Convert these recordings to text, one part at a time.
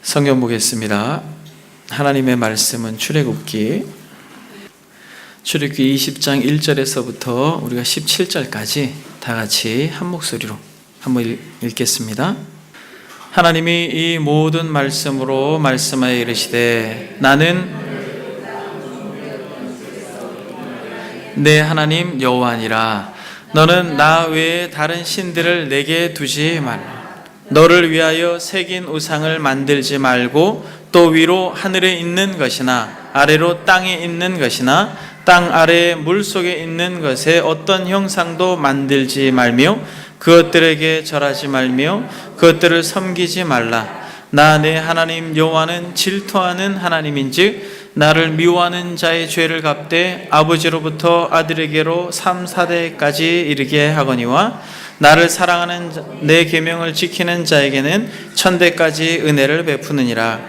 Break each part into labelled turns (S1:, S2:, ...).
S1: 성경 보겠습니다. 하나님의 말씀은 출애굽기 20장 1절에서부터 우리가 17절까지 다 같이 한 목소리로 한번 읽겠습니다. 하나님이 이 모든 말씀으로 말씀하여 이르시되 나는 내 하나님 여호와니라. 너는 나 외에 다른 신들을 내게 두지 말라. 너를 위하여 새긴 우상을 만들지 말고 또 위로 하늘에 있는 것이나 아래로 땅에 있는 것이나 땅 아래 물속에 있는 것에 어떤 형상도 만들지 말며 그것들에게 절하지 말며 그것들을 섬기지 말라. 나 내 하나님 여호와는 질투하는 하나님인즉 나를 미워하는 자의 죄를 갚되 아버지로부터 아들에게로 3, 4대까지 이르게 하거니와 나를 사랑하는 내 계명을 지키는 자에게는 1000대까지 은혜를 베푸느니라.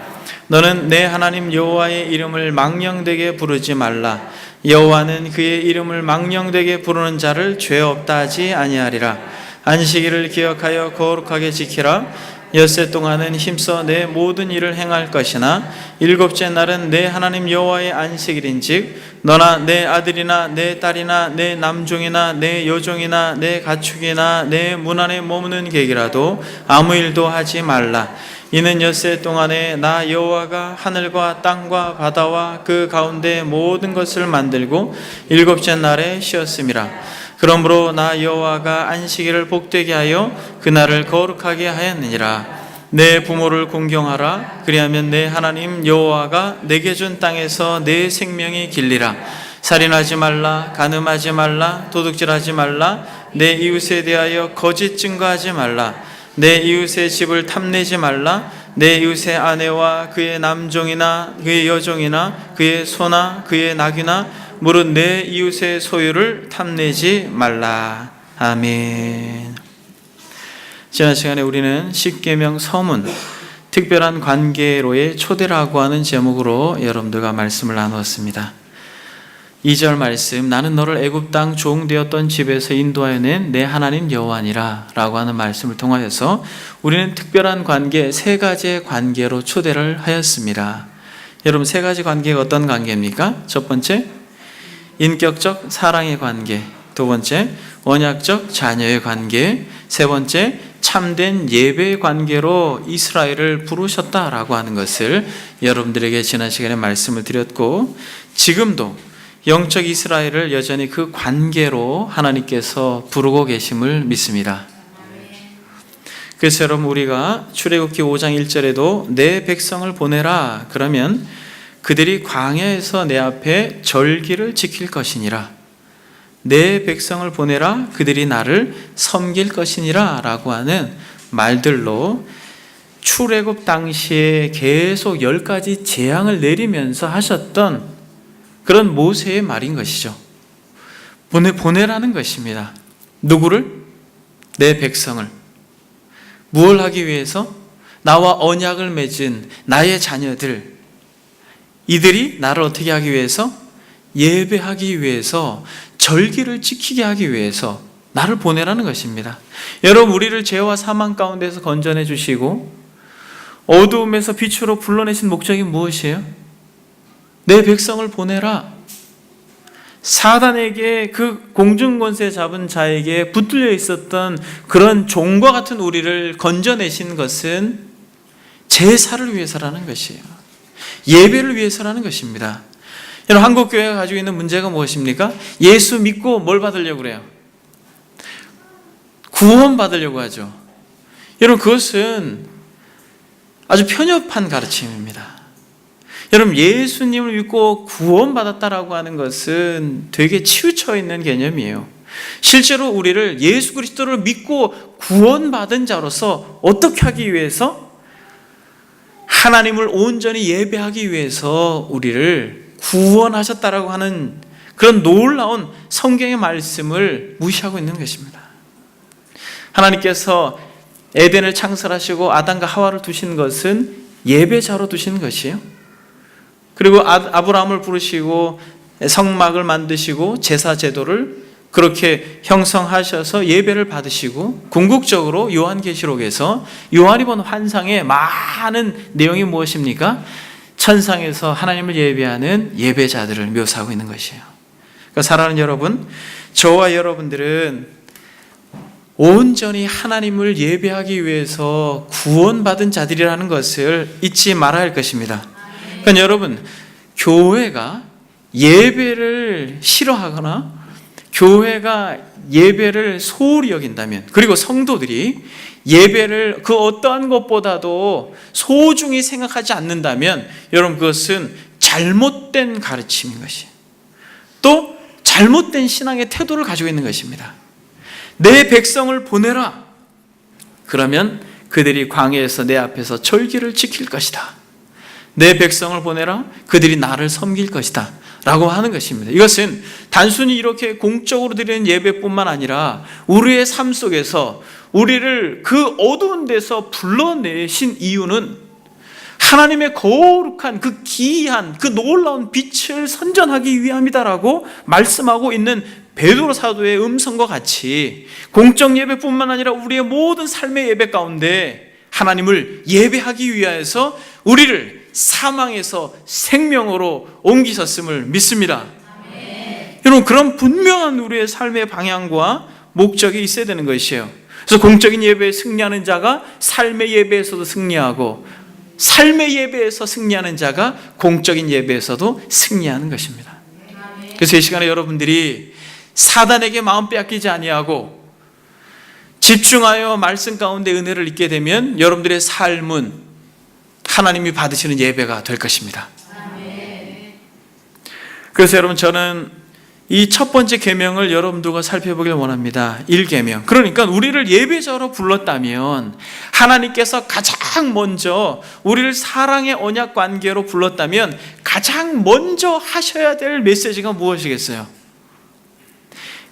S1: 너는 내 하나님 여호와의 이름을 망령되게 부르지 말라. 여호와는 그의 이름을 망령되게 부르는 자를 죄 없다 하지 아니하리라. 안식일을 기억하여 거룩하게 지키라. 엿새 동안은 힘써 내 모든 일을 행할 것이나 일곱째 날은 내 하나님 여호와의 안식일인즉 너나 내 아들이나 내 딸이나 내 남종이나 내 여종이나 내 가축이나 내 문 안에 머무는 객이라도 아무 일도 하지 말라. 이는 엿새 동안에 나 여호와가 하늘과 땅과 바다와 그 가운데 모든 것을 만들고 일곱째 날에 쉬었음이라. 그러므로 나 여호와가 안식일을 복되게 하여 그날을 거룩하게 하였느니라. 내 부모를 공경하라. 그리하면 내 하나님 여호와가 내게 준 땅에서 내 생명이 길리라. 살인하지 말라. 간음하지 말라. 도둑질하지 말라. 내 이웃에 대하여 거짓 증거하지 말라. 내 이웃의 집을 탐내지 말라. 내 이웃의 아내와 그의 남종이나 그의 여종이나 그의 소나 그의 낙이나 무릇 내 이웃의 소유를 탐내지 말라. 아멘. 지난 시간에 우리는 십계명 서문, 특별한 관계로의 초대라고 하는 제목으로 여러분들과 말씀을 나누었습니다. 2절 말씀, 나는 너를 애굽 땅 종 되었던 집에서 인도하여 낸 내 하나님 여호와니라 라고 하는 말씀을 통하여서 우리는 특별한 관계, 세 가지의 관계로 초대를 하였습니다. 여러분, 세 가지 관계가 어떤 관계입니까? 첫 번째, 인격적 사랑의 관계. 두 번째, 언약적 자녀의 관계. 세 번째, 참된 예배의 관계로 이스라엘을 부르셨다라고 하는 것을 여러분들에게 지난 시간에 말씀을 드렸고, 지금도 영적 이스라엘을 여전히 그 관계로 하나님께서 부르고 계심을 믿습니다. 그래서 여러분, 우리가 출애굽기 5장 1절에도 내 백성을 보내라 그러면 그들이 광야에서 내 앞에 절기를 지킬 것이니라. 내 백성을 보내라. 그들이 나를 섬길 것이니라 라고 하는 말들로 출애굽 당시에 계속 10가지 재앙을 내리면서 하셨던 그런 모세의 말인 것이죠. 보내라는 것입니다. 누구를? 내 백성을. 무엇을 하기 위해서? 나와 언약을 맺은 나의 자녀들, 이들이 나를 어떻게 하기 위해서? 예배하기 위해서, 절기를 지키게 하기 위해서 나를 보내라는 것입니다. 여러분, 우리를 죄와 사망 가운데서 건져내 주시고 어두움에서 빛으로 불러내신 목적이 무엇이에요? 내 백성을 보내라. 사단에게, 그 공중권세 잡은 자에게 붙들려 있었던 그런 종과 같은 우리를 건져내신 것은 제사를 위해서라는 것이에요. 예배를 위해서라는 것입니다. 여러분, 한국교회가 가지고 있는 문제가 무엇입니까? 예수 믿고 뭘 받으려고 그래요? 구원 받으려고 하죠. 여러분, 그것은 아주 편협한 가르침입니다. 여러분, 예수님을 믿고 구원 받았다라고 하는 것은 되게 치우쳐 있는 개념이에요. 실제로 우리를 예수 그리스도를 믿고 구원받은 자로서 어떻게 하기 위해서? 하나님을 온전히 예배하기 위해서 우리를 구원하셨다라고 하는 그런 놀라운 성경의 말씀을 무시하고 있는 것입니다. 하나님께서 에덴을 창설하시고 아담과 하와를 두신 것은 예배자로 두신 것이에요. 그리고 아브라함을 부르시고 성막을 만드시고 제사 제도를 그렇게 형성하셔서 예배를 받으시고, 궁극적으로 요한계시록에서 요한이 본 환상의 많은 내용이 무엇입니까? 천상에서 하나님을 예배하는 예배자들을 묘사하고 있는 것이에요. 그러니까 사랑하는 여러분, 저와 여러분들은 온전히 하나님을 예배하기 위해서 구원받은 자들이라는 것을 잊지 말아야 할 것입니다. 그러니까 여러분, 교회가 예배를 싫어하거나 교회가 예배를 소홀히 여긴다면, 그리고 성도들이 예배를 그 어떠한 것보다도 소중히 생각하지 않는다면, 여러분 그것은 잘못된 가르침인 것이에요. 또 잘못된 신앙의 태도를 가지고 있는 것입니다. 내 백성을 보내라. 그러면 그들이 광야에서 내 앞에서 절기를 지킬 것이다. 내 백성을 보내라. 그들이 나를 섬길 것이다 라고 하는 것입니다. 이것은 단순히 이렇게 공적으로 드리는 예배뿐만 아니라 우리의 삶 속에서 우리를 그 어두운 데서 불러내신 이유는 하나님의 거룩한 그 기이한 그 놀라운 빛을 선전하기 위함이다라고 말씀하고 있는 베드로 사도의 음성과 같이, 공적 예배뿐만 아니라 우리의 모든 삶의 예배 가운데 하나님을 예배하기 위하여서 우리를 사망에서 생명으로 옮기셨음을 믿습니다. 여러분, 그런 분명한 우리의 삶의 방향과 목적이 있어야 되는 것이에요. 그래서 공적인 예배에 승리하는 자가 삶의 예배에서도 승리하고, 삶의 예배에서 승리하는 자가 공적인 예배에서도 승리하는 것입니다. 그래서 이 시간에 여러분들이 사단에게 마음 빼앗기지 아니하고 집중하여 말씀 가운데 은혜를 잊게 되면 여러분들의 삶은 하나님이 받으시는 예배가 될 것입니다. 그래서 여러분, 저는 이 첫 번째 계명을 여러분들과 살펴보길 원합니다. 1계명. 그러니까 우리를 예배자로 불렀다면, 하나님께서 가장 먼저 우리를 사랑의 언약 관계로 불렀다면 가장 먼저 하셔야 될 메시지가 무엇이겠어요?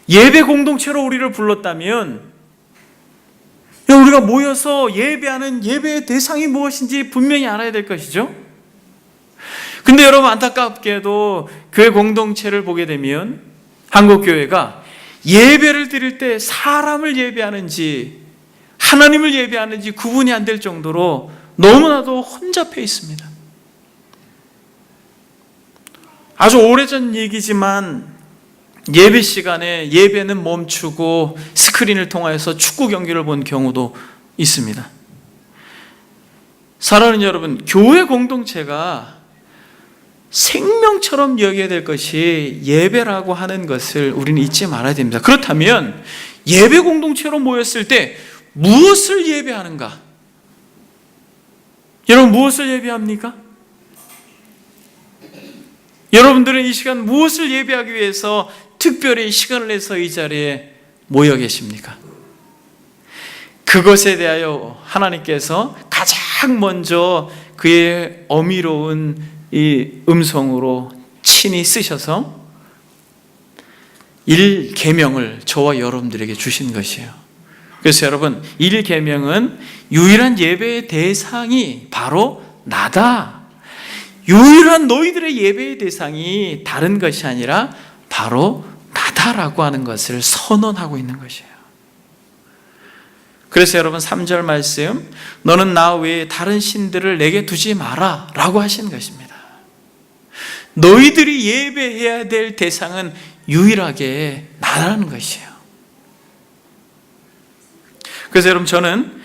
S1: 예배 공동체로 우리를 불렀다면 우리가 모여서 예배하는 예배의 대상이 무엇인지 분명히 알아야 될 것이죠. 근데 여러분, 안타깝게도 교회 공동체를 보게 되면 한국교회가 예배를 드릴 때 사람을 예배하는지 하나님을 예배하는지 구분이 안 될 정도로 너무나도 혼잡해 있습니다. 아주 오래전 얘기지만 예배 시간에 예배는 멈추고 스크린을 통해서 축구 경기를 본 경우도 있습니다. 사랑하는 여러분, 교회 공동체가 생명처럼 여겨야 될 것이 예배라고 하는 것을 우리는 잊지 말아야 됩니다. 그렇다면 예배 공동체로 모였을 때 무엇을 예배하는가? 여러분, 무엇을 예배합니까? 여러분들은 이 시간 무엇을 예배하기 위해서 특별히 시간을 내서 이 자리에 모여 계십니까? 그것에 대하여 하나님께서 가장 먼저 그의 어미로운 이 음성으로 친히 쓰셔서 1계명을 저와 여러분들에게 주신 것이에요. 그래서 여러분, 1계명은 유일한 예배의 대상이 바로 나다. 유일한 너희들의 예배의 대상이 다른 것이 아니라 바로 나다라고 하는 것을 선언하고 있는 것이에요. 그래서 여러분, 3절 말씀, 너는 나 외에 다른 신들을 내게 두지 마라 라고 하신 것입니다. 너희들이 예배해야 될 대상은 유일하게 나라는 것이에요. 그래서 여러분, 저는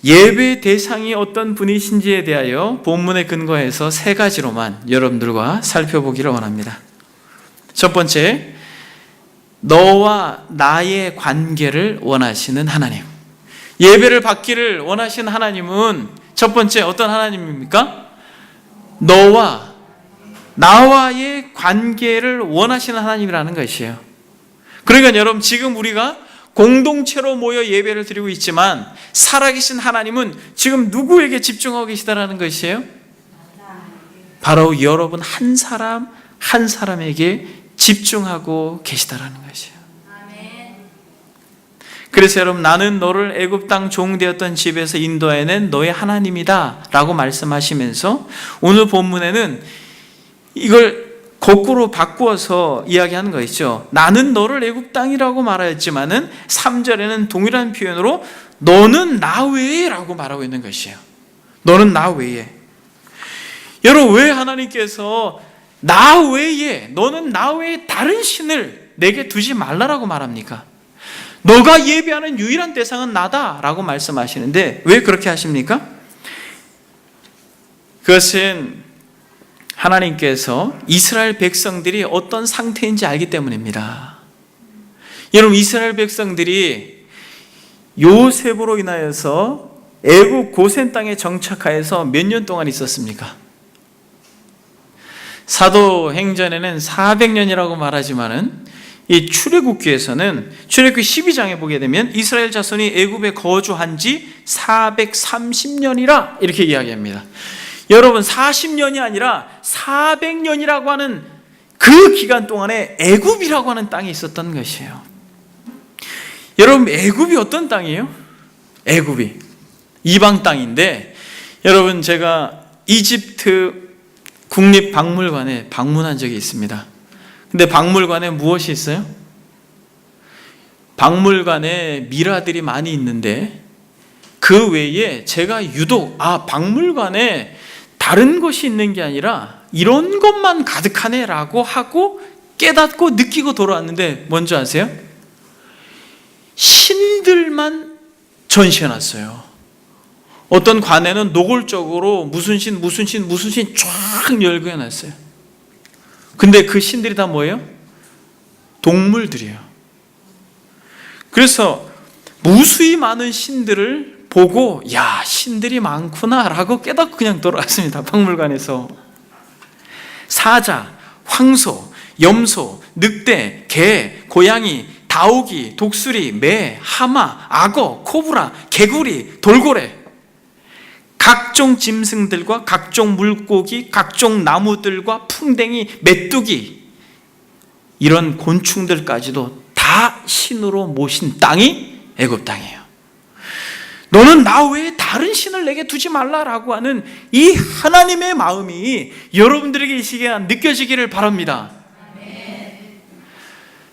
S1: 예배 대상이 어떤 분이신지에 대하여 본문에 근거해서 3가지로만 여러분들과 살펴보기를 원합니다. 첫 번째, 너와 나의 관계를 원하시는 하나님. 예배를 받기를 원하시는 하나님은 첫 번째 어떤 하나님입니까? 너와 나와의 관계를 원하시는 하나님이라는 것이에요. 그러니까 여러분, 지금 우리가 공동체로 모여 예배를 드리고 있지만 살아계신 하나님은 지금 누구에게 집중하고 계시다라는 것이에요? 바로 여러분 한 사람 한 사람에게 집중하고 계시다라는 것이에요. 그래서 여러분, 나는 너를 애굽 땅 종되었던 집에서 인도해낸 너의 하나님이다 라고 말씀하시면서 오늘 본문에는 이걸 거꾸로 바꾸어서 이야기하는 거 있죠. 나는 너를 애굽 땅이라고 말하였지만은 3절에는 동일한 표현으로 너는 나 외에 라고 말하고 있는 것이에요. 너는 나 외에. 여러분, 왜 하나님께서 나 외에, 너는 나 외에 다른 신을 내게 두지 말라라고 말합니까? 너가 예배하는 유일한 대상은 나다 라고 말씀하시는데 왜 그렇게 하십니까? 그것은 하나님께서 이스라엘 백성들이 어떤 상태인지 알기 때문입니다. 여러분, 이스라엘 백성들이 요셉으로 인하여서 애굽 고센 땅에 정착하여서 몇 년 동안 있었습니까? 사도행전에는 400년이라고 말하지만은 이 출애굽기에서는 출애굽기 12장에 보게 되면 이스라엘 자손이 애굽에 거주한 지 430년이라 이렇게 이야기합니다. 여러분, 40년이 아니라 400년이라고 하는 그 기간 동안에 애굽이라고 하는 땅이 있었던 것이에요. 여러분, 애굽이 어떤 땅이에요? 애굽이 이방 땅인데, 여러분, 제가 이집트 국립박물관에 방문한 적이 있습니다. 근데 박물관에 무엇이 있어요? 박물관에 미라들이 많이 있는데 그 외에 제가 유독 박물관에 다른 것이 있는 게 아니라 이런 것만 가득하네 라고 하고 깨닫고 느끼고 돌아왔는데 뭔지 아세요? 신들만 전시해놨어요. 어떤 관에는 노골적으로 무슨 신 쫙 열고 해놨어요. 근데 그 신들이 다 뭐예요? 동물들이에요. 그래서 무수히 많은 신들을 보고 야, 신들이 많구나 라고 깨닫고 그냥 돌아왔습니다. 박물관에서. 사자, 황소, 염소, 늑대, 개, 고양이, 다오기, 독수리, 매, 하마, 악어, 코브라, 개구리, 돌고래, 각종 짐승들과 각종 물고기, 각종 나무들과 풍뎅이, 메뚜기, 이런 곤충들까지도 다 신으로 모신 땅이 애굽 땅이에요. 너는 나 외에 다른 신을 내게 두지 말라라고 하는 이 하나님의 마음이 여러분들에게 이 시기에 느껴지기를 바랍니다.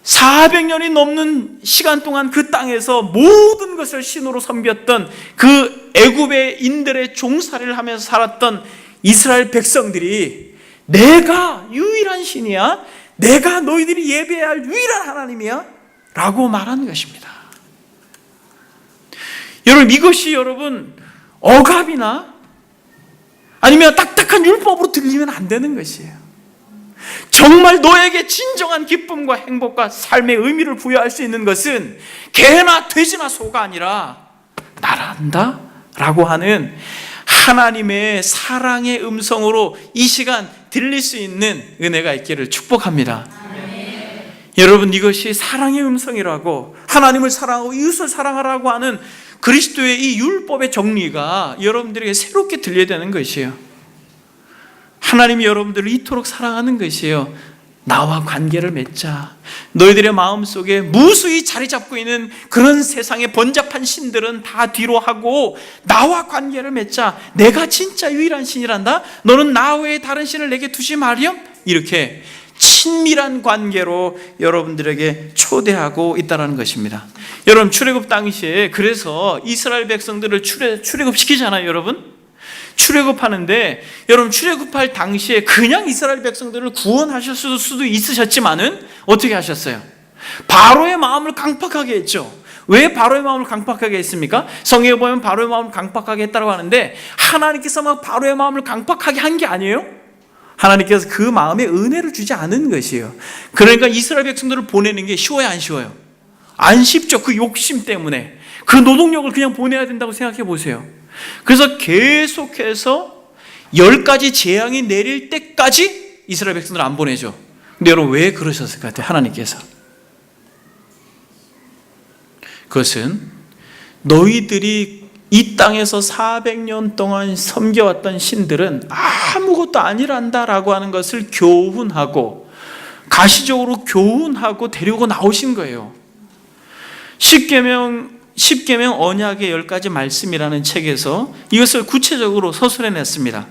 S1: 400년이 넘는 시간 동안 그 땅에서 모든 것을 신으로 섬겼던 그 애굽의 인들의 종살이를 하면서 살았던 이스라엘 백성들이 내가 유일한 신이야, 내가 너희들이 예배해야 할 유일한 하나님이야 라고 말하는 것입니다. 여러분, 이것이 여러분 억압이나 아니면 딱딱한 율법으로 들리면 안 되는 것이에요. 정말 너에게 진정한 기쁨과 행복과 삶의 의미를 부여할 수 있는 것은 개나 돼지나 소가 아니라 나란다 라고 하는 하나님의 사랑의 음성으로 이 시간 들릴 수 있는 은혜가 있기를 축복합니다. 여러분, 이것이 사랑의 음성이라고, 하나님을 사랑하고 이웃을 사랑하라고 하는 그리스도의 이 율법의 정리가 여러분들에게 새롭게 들려야 되는 것이에요. 하나님이 여러분들을 이토록 사랑하는 것이에요. 나와 관계를 맺자. 너희들의 마음속에 무수히 자리 잡고 있는 그런 세상의 번잡한 신들은 다 뒤로 하고 나와 관계를 맺자. 내가 진짜 유일한 신이란다. 너는 나 외에 다른 신을 내게 두지 마렴. 이렇게 친밀한 관계로 여러분들에게 초대하고 있다는 것입니다. 여러분, 출애굽 당시에 그래서 이스라엘 백성들을 출애굽시키잖아요. 여러분, 출애굽하는데 여러분, 출애굽할 당시에 그냥 이스라엘 백성들을 구원하실 수도 있으셨지만은 어떻게 하셨어요? 바로의 마음을 강팍하게 했죠. 왜 바로의 마음을 강팍하게 했습니까? 성경에 보면 바로의 마음을 강팍하게 했다고 하는데 하나님께서 막 바로의 마음을 강팍하게 한 게 아니에요. 하나님께서 그 마음에 은혜를 주지 않은 것이에요. 그러니까 이스라엘 백성들을 보내는 게 쉬워요, 안 쉬워요? 안 쉽죠. 그 욕심 때문에 그 노동력을 그냥 보내야 된다고 생각해 보세요. 그래서 계속해서 10가지 재앙이 내릴 때까지 이스라엘 백성들을 안 보내죠. 근데 여러분, 왜 그러셨을 것 같아요? 하나님께서 그것은 너희들이 이 땅에서 400년 동안 섬겨왔던 신들은 아무것도 아니란다라고 하는 것을 교훈하고 가시적으로 교훈하고 데리고 나오신 거예요. 십계명 언약의 10가지 말씀이라는 책에서 이것을 구체적으로 서술해냈습니다.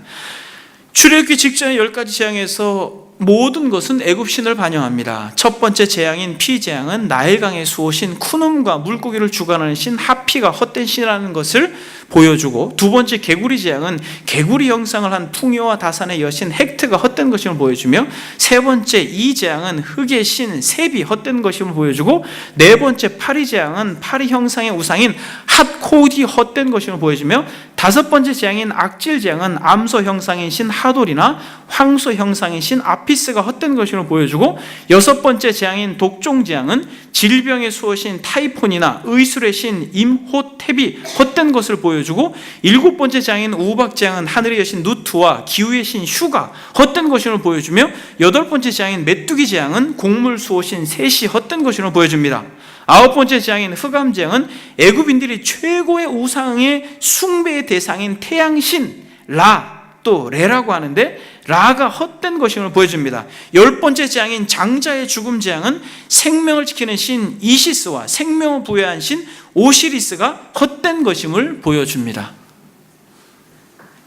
S1: 출애굽기 직전의 10가지 재앙에서 모든 것은 애굽신을 반영합니다. 첫 번째 재앙인 피재앙은 나일강의 수호신 쿠눔과 물고기를 주관하는 신 하피가 헛된 신이라는 것을 보여주고, 두 번째 개구리 재앙은 개구리 형상을 한 풍요와 다산의 여신 헥트가 헛된 것임을 보여주며, 세 번째 이 재앙은 흙의 신 셋이 헛된 것임을 보여주고, 네 번째 파리 재앙은 파리 형상의 우상인 핫코디 헛된 것임을 보여주며, 다섯 번째 재앙인 악질 재앙은 암소 형상인 신 하돌이나 황소 형상인 신 아피스가 헛된 것임을 보여주고, 여섯 번째 재앙인 독종 재앙은 질병의 수호신 타이폰이나 의술의 신 임호텝이 헛된 것을 보여주고, 일곱 번째 재앙인 우박 재앙은 하늘의 여신 누트와 기후의 신 슈가 헛된 것임을 보여주며, 여덟 번째 재앙인 메뚜기 재앙은 곡물 수호신 셋이 헛된 것임을 보여줍니다. 아홉 번째 재앙인 흑암 재앙은 애굽인들이 최고의 우상의 숭배의 대상인 태양신 라, 또 레라고 하는데 라가 헛된 것임을 보여줍니다. 열 번째 재앙인 장자의 죽음 재앙은 생명을 지키는 신 이시스와 생명을 부여한 신 오시리스가 헛된 것임을 보여줍니다.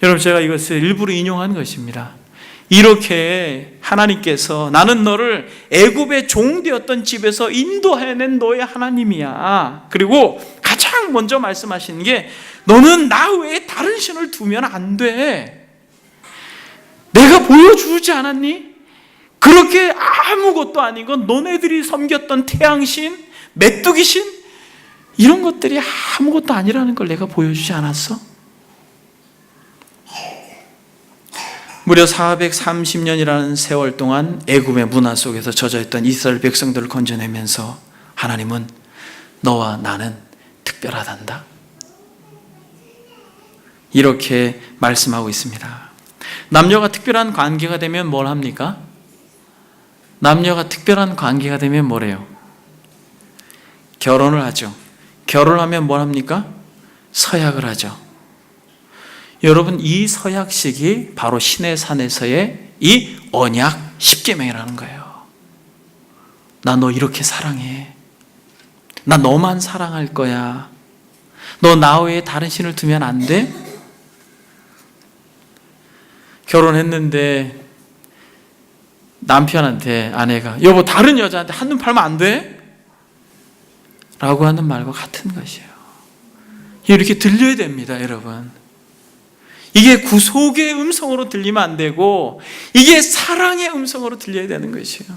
S1: 여러분, 제가 이것을 일부러 인용한 것입니다. 이렇게 하나님께서 나는 너를 애굽의 종되었던 집에서 인도해낸 너의 하나님이야. 그리고 가장 먼저 말씀하시는 게 너는 나 외에 다른 신을 두면 안 돼. 내가 보여주지 않았니? 그렇게 아무것도 아닌 건 너네들이 섬겼던 태양신, 메뚜기신 이런 것들이 아무것도 아니라는 걸 내가 보여주지 않았어? 무려 430년이라는 세월 동안 애굽의 문화 속에서 젖어있던 이스라엘 백성들을 건져내면서 하나님은 너와 나는 특별하단다, 이렇게 말씀하고 있습니다. 남녀가 특별한 관계가 되면 뭘 합니까? 남녀가 특별한 관계가 되면 뭐래요? 결혼을 하죠. 결혼하면 뭘 합니까? 서약을 하죠. 여러분, 이 서약식이 바로 시내산에서의 이 언약 10계명이라는 거예요. 나 너 이렇게 사랑해. 나 너만 사랑할 거야. 너 나 외에 다른 신을 두면 안 돼? 결혼했는데 남편한테 아내가 여보 다른 여자한테 한눈 팔면 안 돼? 라고 하는 말과 같은 것이에요. 이렇게 들려야 됩니다, 여러분. 이게 구속의 음성으로 들리면 안 되고 이게 사랑의 음성으로 들려야 되는 것이에요.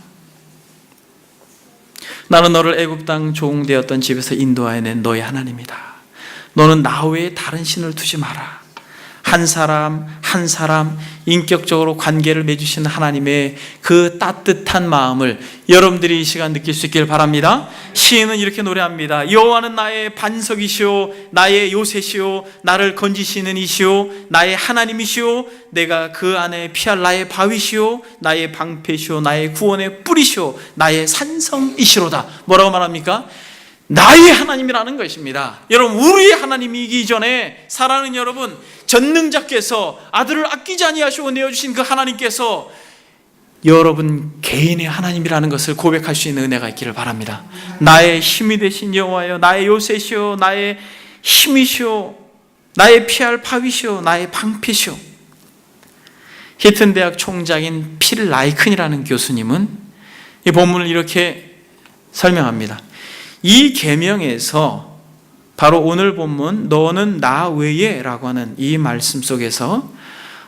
S1: 나는 너를 애굽 땅 종되었던 집에서 인도하여낸 너의 하나님이다. 너는 나 외에 다른 신을 두지 마라. 한 사람 한 사람 인격적으로 관계를 맺으시는 하나님의 그 따뜻한 마음을 여러분들이 이 시간 느낄 수 있기를 바랍니다. 시인은 이렇게 노래합니다. 여호와는 나의 반석이시오, 나의 요새시오, 나를 건지시는 이시오, 나의 하나님이시오, 내가 그 안에 피할 나의 바위시오, 나의 방패시오, 나의 구원의 뿌리시오, 나의 산성이시로다. 뭐라고 말합니까? 나의 하나님이라는 것입니다. 여러분, 우리의 하나님이기 전에 사랑하는 여러분, 전능자께서 아들을 아끼지 아니하시고 내어주신 그 하나님께서 여러분 개인의 하나님이라는 것을 고백할 수 있는 은혜가 있기를 바랍니다. 나의 힘이 되신 여호와여, 나의 요새시오, 나의 힘이시오, 나의 피할 바위시오, 나의 방패시오. 히튼 대학 총장인 필 라이큰이라는 교수님은 이 본문을 이렇게 설명합니다. 이 계명에서 바로 오늘 본문 너는 나 외에 라고 하는 이 말씀 속에서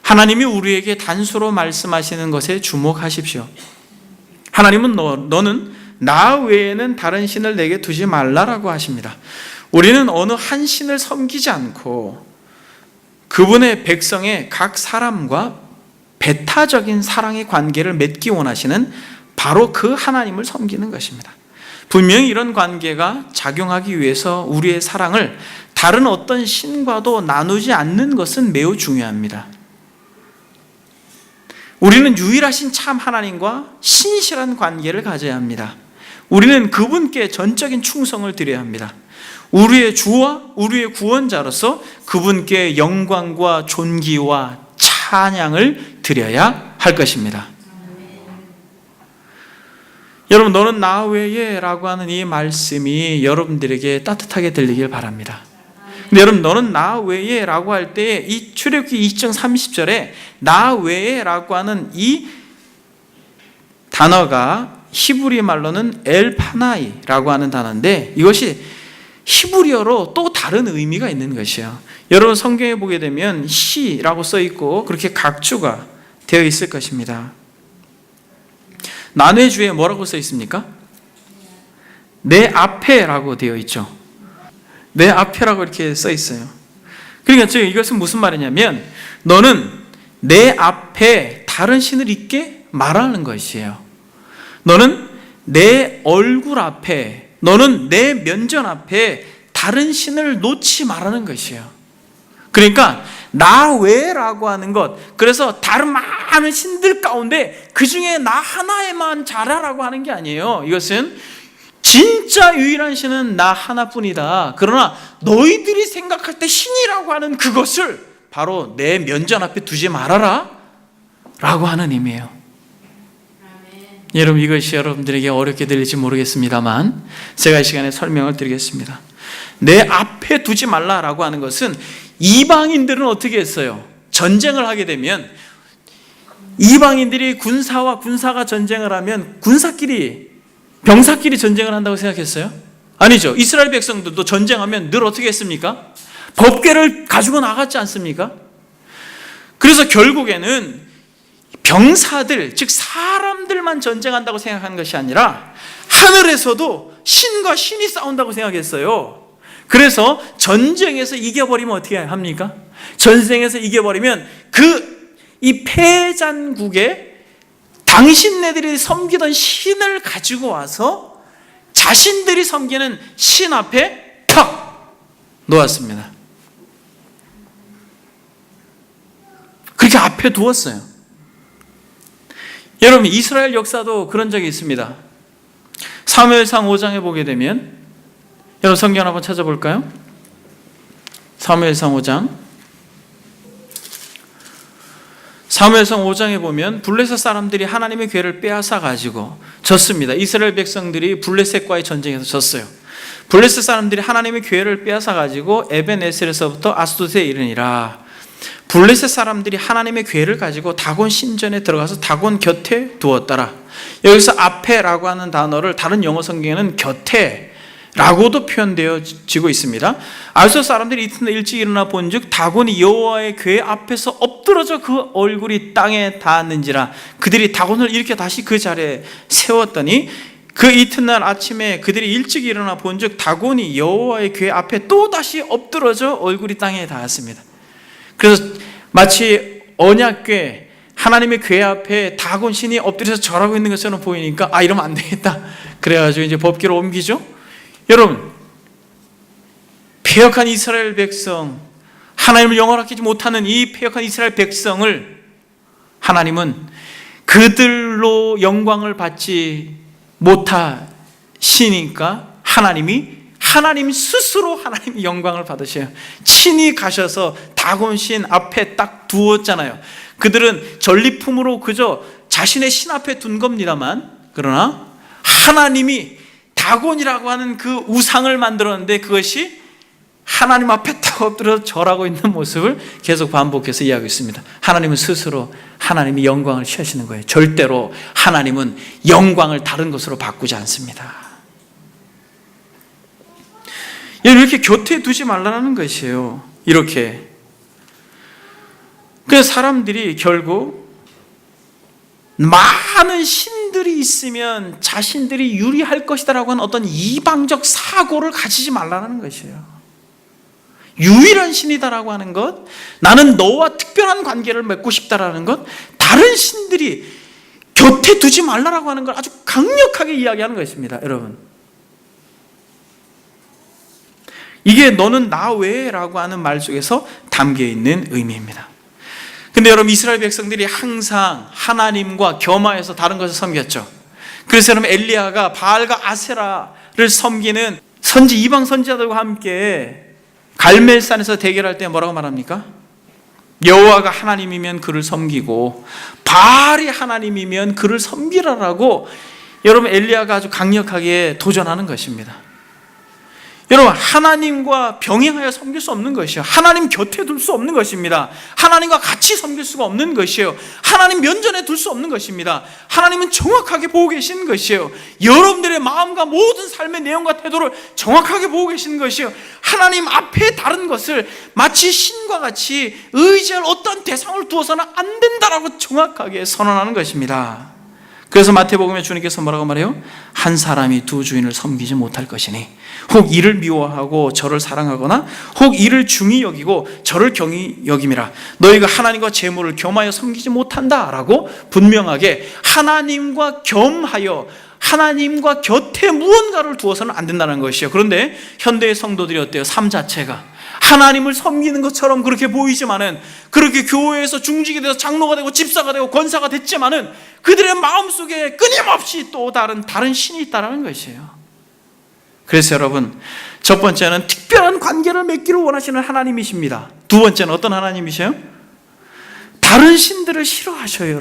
S1: 하나님이 우리에게 단수로 말씀하시는 것에 주목하십시오. 하나님은 너는 나 외에는 다른 신을 내게 두지 말라라고 하십니다. 우리는 어느 한 신을 섬기지 않고 그분의 백성의 각 사람과 배타적인 사랑의 관계를 맺기 원하시는 바로 그 하나님을 섬기는 것입니다. 분명히 이런 관계가 작용하기 위해서 우리의 사랑을 다른 어떤 신과도 나누지 않는 것은 매우 중요합니다. 우리는 유일하신 참 하나님과 신실한 관계를 가져야 합니다. 우리는 그분께 전적인 충성을 드려야 합니다. 우리의 주와 우리의 구원자로서 그분께 영광과 존귀와 찬양을 드려야 할 것입니다. 여러분, 너는 나 외에 라고 하는 이 말씀이 여러분들에게 따뜻하게 들리길 바랍니다. 근데 여러분, 너는 나 외에 라고 할 때 이 출애굽기 20장 30절에 나 외에 라고 하는 이 단어가 히브리 말로는 엘파나이라고 하는 단어인데 이것이 히브리어로 또 다른 의미가 있는 것이에요. 여러분 성경에 보게 되면 시라고 써 있고 그렇게 각주가 되어 있을 것입니다. 난회주에 뭐라고 써 있습니까? 내 앞에라고 되어 있죠. 내 앞에라고 이렇게 써 있어요. 그러니까 지금 이것은 무슨 말이냐면 너는 내 앞에 다른 신을 있게 말하는 것이에요. 너는 내 얼굴 앞에, 너는 내 면전 앞에 다른 신을 놓지 말라는 것이에요. 그러니까 나 외라고 하는 것, 그래서 다른 많은 신들 가운데 그 중에 나 하나에만 잘하라고 하는 게 아니에요. 이것은 진짜 유일한 신은 나 하나뿐이다. 그러나 너희들이 생각할 때 신이라고 하는 그것을 바로 내 면전 앞에 두지 말아라 라고 하는 의미예요. 여러분 이것이 여러분들에게 어렵게 들릴지 모르겠습니다만 제가 이 시간에 설명을 드리겠습니다. 내 앞에 두지 말라라고 하는 것은 이방인들은 어떻게 했어요? 전쟁을 하게 되면 이방인들이 군사와 군사가 전쟁을 하면 군사끼리 병사끼리 전쟁을 한다고 생각했어요? 아니죠. 이스라엘 백성들도 전쟁하면 늘 어떻게 했습니까? 법궤를 가지고 나갔지 않습니까? 그래서 결국에는 병사들, 즉 사람들만 전쟁한다고 생각하는 것이 아니라 하늘에서도 신과 신이 싸운다고 생각했어요. 그래서 전쟁에서 이겨버리면 어떻게 합니까? 전쟁에서 이겨버리면 이 패잔국에 당신네들이 섬기던 신을 가지고 와서 자신들이 섬기는 신 앞에 탁 놓았습니다. 그렇게 앞에 두었어요. 여러분 이스라엘 역사도 그런 적이 있습니다. 사무엘상 5장에 보게 되면 여러분 성경 한번 찾아볼까요? 사무엘상 5장. 사무엘상 5장에 보면 블레셋 사람들이 하나님의 궤를 빼앗아 가지고 졌습니다. 이스라엘 백성들이 블레셋과의 전쟁에서 졌어요. 블레셋 사람들이 하나님의 궤를 빼앗아 가지고 에벤에셀에서부터 아스돗에 이르니라. 블레셋 사람들이 하나님의 궤를 가지고 다곤 신전에 들어가서 다곤 곁에 두었더라. 여기서 앞에라고 하는 단어를 다른 영어 성경에는 곁에라고도 표현되어지고 있습니다. 아스돗 사람들이 이튿날 일찍 일어나 본즉 다곤이 여호와의 궤 앞에서 엎드러져 그 얼굴이 땅에 닿았는지라. 그들이 다곤을 이렇게 다시 그 자리에 세웠더니 그 이튿날 아침에 그들이 일찍 일어나 본즉 다곤이 여호와의 궤 앞에 또 다시 엎드러져 얼굴이 땅에 닿았습니다. 그래서 마치 언약궤, 하나님의 궤 앞에 다곤 신이 엎드려서 절하고 있는 것처럼 보이니까 이러면 안 되겠다. 그래가지고 이제 법궤로 옮기죠. 여러분, 패역한 이스라엘 백성, 하나님을 영원하지 못하는 이 패역한 이스라엘 백성을 하나님은 그들로 영광을 받지 못하시니까 하나님 스스로 하나님이 영광을 받으셔요. 친히 가셔서 다곤신 앞에 딱 두었잖아요. 그들은 전리품으로 그저 자신의 신 앞에 둔 겁니다만, 그러나 하나님이 다곤이라고 하는 그 우상을 만들었는데 그것이 하나님 앞에 딱 엎드려 절하고 있는 모습을 계속 반복해서 이야기하고 있습니다. 하나님은 스스로 하나님이 영광을 취하시는 거예요. 절대로 하나님은 영광을 다른 것으로 바꾸지 않습니다. 이렇게 곁에 두지 말라는 것이에요. 이렇게. 그래서 사람들이 결국 많은 신들이 있으면 자신들이 유리할 것이다라고 하는 어떤 이방적 사고를 가지지 말라는 것이에요. 유일한 신이다라고 하는 것, 나는 너와 특별한 관계를 맺고 싶다라는 것, 다른 신들이 곁에 두지 말라라고 하는 걸 아주 강력하게 이야기하는 것입니다. 여러분, 이게 너는 나 외라고 하는 말 속에서 담겨있는 의미입니다. 근데 여러분, 이스라엘 백성들이 항상 하나님과 겸하여서 다른 것을 섬겼죠. 그래서 여러분, 엘리야가 바알과 아세라를 섬기는 이방 선지자들과 함께 갈멜산에서 대결할 때 뭐라고 말합니까? 여호와가 하나님이면 그를 섬기고 바알이 하나님이면 그를 섬기라라고 여러분, 엘리야가 아주 강력하게 도전하는 것입니다. 여러분, 하나님과 병행하여 섬길 수 없는 것이요, 하나님 곁에 둘 수 없는 것입니다. 하나님과 같이 섬길 수가 없는 것이에요. 하나님 면전에 둘 수 없는 것입니다. 하나님은 정확하게 보고 계시는 것이에요. 여러분들의 마음과 모든 삶의 내용과 태도를 정확하게 보고 계시는 것이에요. 하나님 앞에 다른 것을 마치 신과 같이 의지할 어떤 대상을 두어서는 안 된다라고 정확하게 선언하는 것입니다. 그래서 마태복음에 주님께서 뭐라고 말해요? 한 사람이 두 주인을 섬기지 못할 것이니 혹 이를 미워하고 저를 사랑하거나 혹 이를 중히 여기고 저를 경히 여김이라. 너희가 하나님과 재물을 겸하여 섬기지 못한다라고 분명하게 하나님과 겸하여 하나님과 곁에 무언가를 두어서는 안 된다는 것이에요. 그런데 현대의 성도들이 어때요? 삶 자체가 하나님을 섬기는 것처럼 그렇게 보이지만은, 그렇게 교회에서 중직이 돼서 장로가 되고 집사가 되고 권사가 됐지만은 그들의 마음속에 끊임없이 또 다른 신이 있다는 것이에요. 그래서 여러분, 첫 번째는 특별한 관계를 맺기를 원하시는 하나님이십니다. 두 번째는 어떤 하나님이세요? 다른 신들을 싫어하셔요.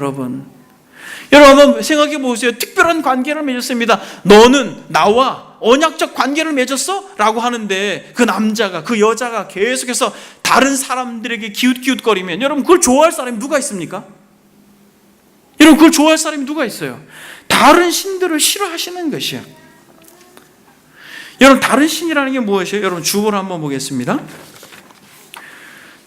S1: 여러분 생각해 보세요. 특별한 관계를 맺었습니다. 너는 나와 언약적 관계를 맺었어? 라고 하는데 그 남자가, 그 여자가 계속해서 다른 사람들에게 기웃기웃거리면, 여러분 그걸 좋아할 사람이 누가 있습니까? 여러분 그걸 좋아할 사람이 누가 있어요? 다른 신들을 싫어하시는 것이에요. 여러분 다른 신이라는 게 무엇이에요? 여러분 주보를 한번 보겠습니다.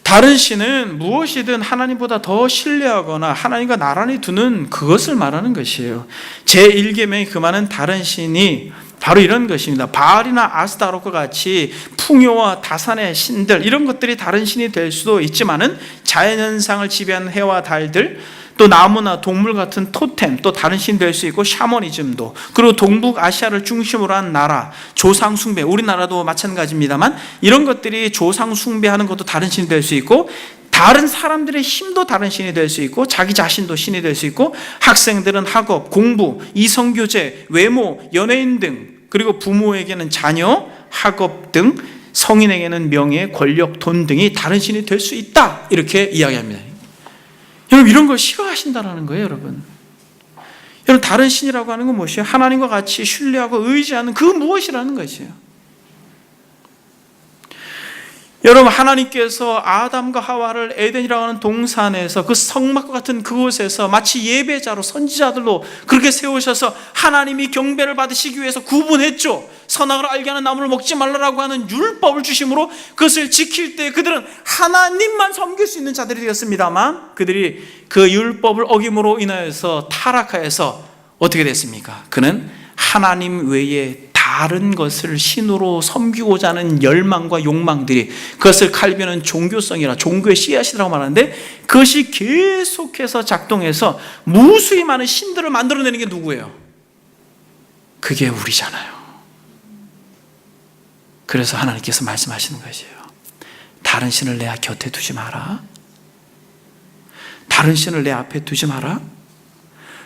S1: 다른 신은 무엇이든 하나님보다 더 신뢰하거나 하나님과 나란히 두는 그것을 말하는 것이에요. 제1계명이 금하는 다른 신이 바로 이런 것입니다. 바알이나 아스타롯과 같이 풍요와 다산의 신들, 이런 것들이 다른 신이 될 수도 있지만은 자연현상을 지배하는 해와 달들, 또 나무나 동물 같은 토템, 또 다른 신이 될 수 있고, 샤머니즘도, 그리고 동북아시아를 중심으로 한 나라, 조상 숭배, 우리나라도 마찬가지입니다만 이런 것들이 조상 숭배하는 것도 다른 신이 될 수 있고, 다른 사람들의 힘도 다른 신이 될 수 있고, 자기 자신도 신이 될 수 있고, 학생들은 학업, 공부, 이성교제, 외모, 연예인 등, 그리고 부모에게는 자녀, 학업 등, 성인에게는 명예, 권력, 돈 등이 다른 신이 될 수 있다, 이렇게 이야기합니다. 여러분 이런 걸 싫어하신다는 거예요. 여러분 다른 신이라고 하는 건 무엇이에요? 하나님과 같이 신뢰하고 의지하는 그 무엇이라는 것이에요. 여러분 하나님께서 아담과 하와를 에덴이라고 하는 동산에서, 그 성막과 같은 그곳에서 마치 예배자로, 선지자들로 그렇게 세우셔서 하나님이 경배를 받으시기 위해서 구분했죠. 선악을 알게 하는 나무를 먹지 말라라고 하는 율법을 주심으로 그것을 지킬 때 그들은 하나님만 섬길 수 있는 자들이 되었습니다만, 그들이 그 율법을 어김으로 인하여서 타락하여서 어떻게 됐습니까? 그는 하나님 외에 다른 것을 신으로 섬기고자 하는 열망과 욕망들이, 그것을 칼빈은 종교성이라, 종교의 씨앗이라고 말하는데, 그것이 계속해서 작동해서 무수히 많은 신들을 만들어내는 게 누구예요? 그게 우리잖아요. 그래서 하나님께서 말씀하시는 것이에요. 다른 신을 내 곁에 두지 마라. 다른 신을 내 앞에 두지 마라.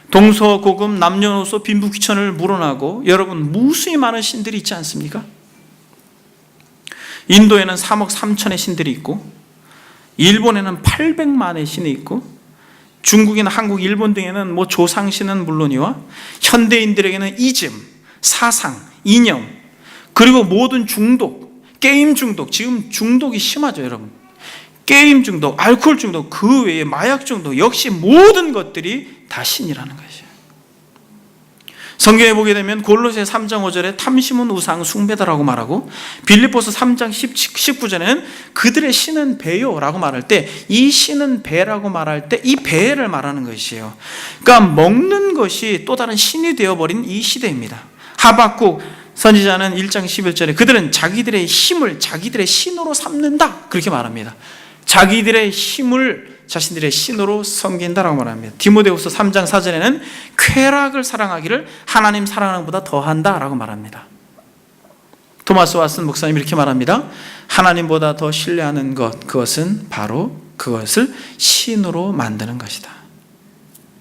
S1: 동서고금 남녀노소 빈부귀천을 물어나고, 여러분 무수히 많은 신들이 있지 않습니까? 인도에는 3억 3천의 신들이 있고, 일본에는 800만의 신이 있고, 중국이나 한국, 일본 등에는 뭐 조상신은 물론이와 현대인들에게는 이즘, 사상, 이념, 그리고 모든 중독, 게임 중독, 지금 중독이 심하죠. 여러분 게임 중독, 알코올 중독, 그 외에 마약 중독, 역시 모든 것들이 다 신이라는 것이에요. 성경에 보게 되면 골로새 3장 5절에 탐심은 우상 숭배다라고 말하고, 빌립보서 3장 19절에는 그들의 신은 배요라고 말할 때, 이 신은 배라고 말할 때 이 배를 말하는 것이에요. 그러니까 먹는 것이 또 다른 신이 되어버린 이 시대입니다. 하박국 선지자는 1장 11절에 그들은 자기들의 힘을 자기들의 신으로 삼는다, 그렇게 말합니다. 자기들의 힘을 자신들의 신으로 섬긴다라고 말합니다. 디모데후서 3장 4절에는 쾌락을 사랑하기를 하나님 사랑하는 것보다 더한다라고 말합니다. 토마스 왓슨 목사님 이렇게 말합니다. 하나님보다 더 신뢰하는 것, 그것은 바로 그것을 신으로 만드는 것이다.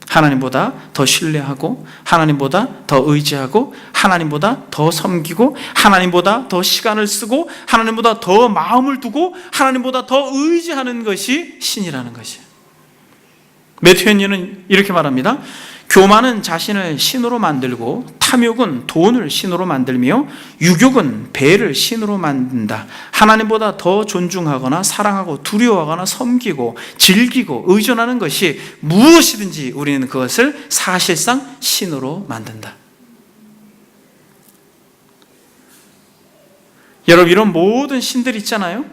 S1: 하나님보다 더 신뢰하고, 하나님보다 더 의지하고, 하나님보다 더 섬기고, 하나님보다 더 시간을 쓰고, 하나님보다 더 마음을 두고, 하나님보다 더 의지하는 것이 신이라는 것이에요. 매튜 헨리는 이렇게 말합니다. 교만은 자신을 신으로 만들고 탐욕은 돈을 신으로 만들며 유욕은 배를 신으로 만든다. 하나님보다 더 존중하거나 사랑하고 두려워하거나 섬기고 즐기고 의존하는 것이 무엇이든지 우리는 그것을 사실상 신으로 만든다. 여러분, 이런 모든 신들 있잖아요.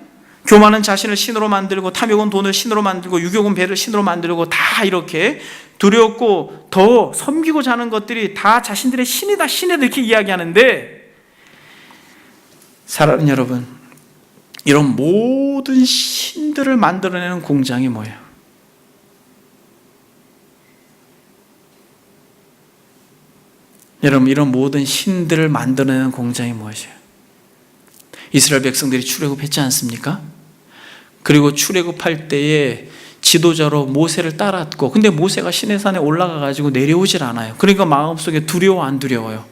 S1: 교만은 자신을 신으로 만들고 탐욕은 돈을 신으로 만들고 유욕은 배를 신으로 만들고 다 이렇게 두렵고 더 섬기고자 하는 것들이 다 자신들의 신이다 이렇게 이야기하는데, 사랑하는 여러분, 이런 모든 신들을 만들어내는 공장이 뭐예요? 여러분, 이런 모든 신들을 만들어내는 공장이 무엇이에요? 이스라엘 백성들이 출애굽했지 않습니까? 그리고 출애굽할 때에 지도자로 모세를 따랐고, 근데 모세가 시내산에 올라가가지고 내려오질 않아요. 그러니까 마음속에 두려워 안 두려워요?